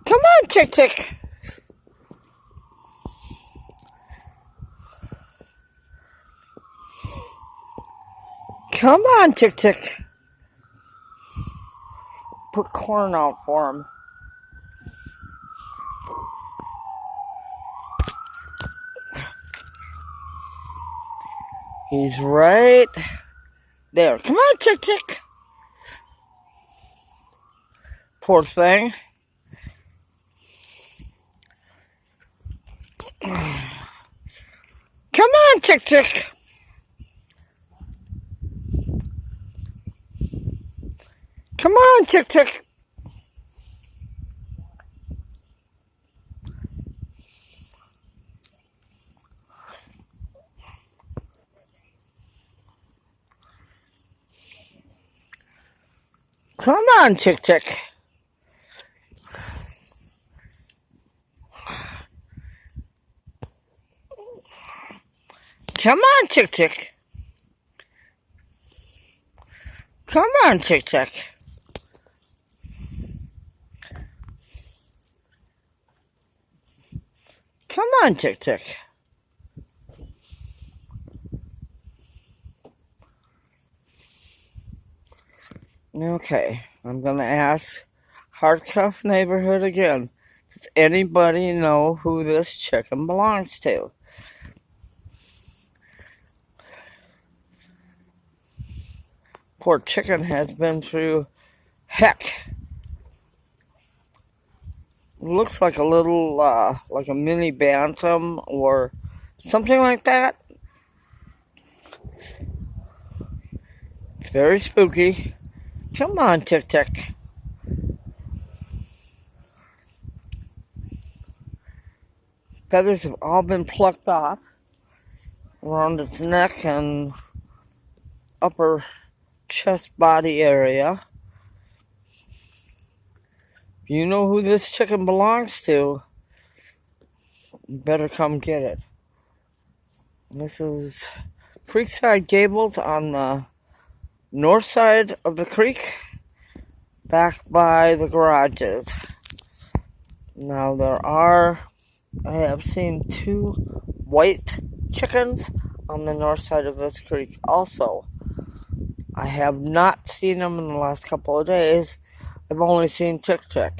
Come on, Tick Tick. Come on, Tick Tick. Put corn out for him. He's right there. Come on, Tick Tick. Poor thing. Come on, Tick Tick. Come on, Tick Tick. Come on, Tick Tick. Come on, Tick Tick. Come on, Tick Tick. Come on, Tick Tick. Okay, I'm going to ask Hartkopf neighborhood again. Does anybody know who this chicken belongs to? Poor chicken has been through heck. Looks like a little, like a mini bantam or something like that. It's very spooky. Come on, Tick Tick. Feathers have all been plucked off around its neck and upper chest body area. If you know who this chicken belongs to, you better come get it. This is Creekside Gables on the north side of the creek, back by the garages. Now I have seen 2 white chickens on the north side of this creek also. I have not seen them in the last couple of days. I've only seen Tick Tick.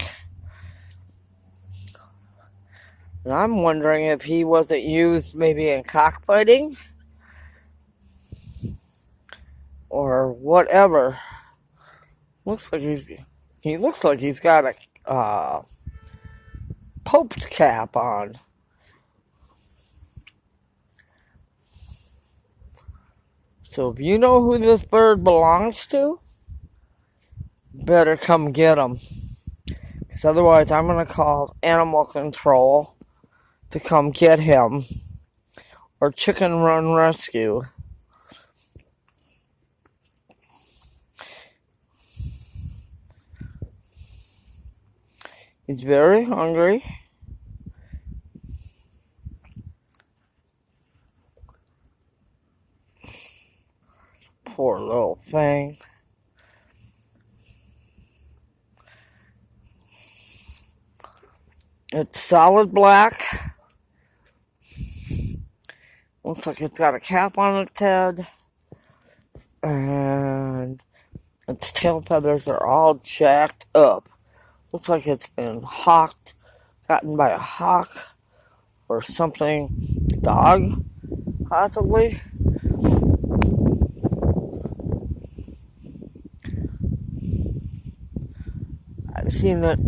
And I'm wondering if he wasn't used maybe in cockfighting or whatever. He looks like he's got a poped cap on. So if you know who this bird belongs to, better come get him. Because otherwise I'm going to call animal control to come get him. Or Chicken Run Rescue. He's very hungry. Poor little thing. It's solid black. Looks like it's got a cap on its head. And its tail feathers are all jacked up. Looks like it's been gotten by a hawk or something. Dog, possibly. I've seen it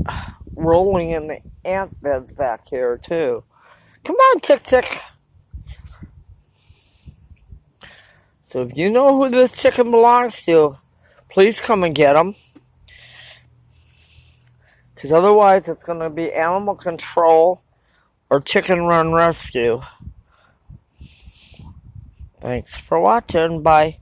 rolling in the ant beds back here, too. Come on, Tick Tick. So if you know who this chicken belongs to, please come and get him. Because otherwise it's going to be animal control or Chicken Run Rescue. Thanks for watching. Bye.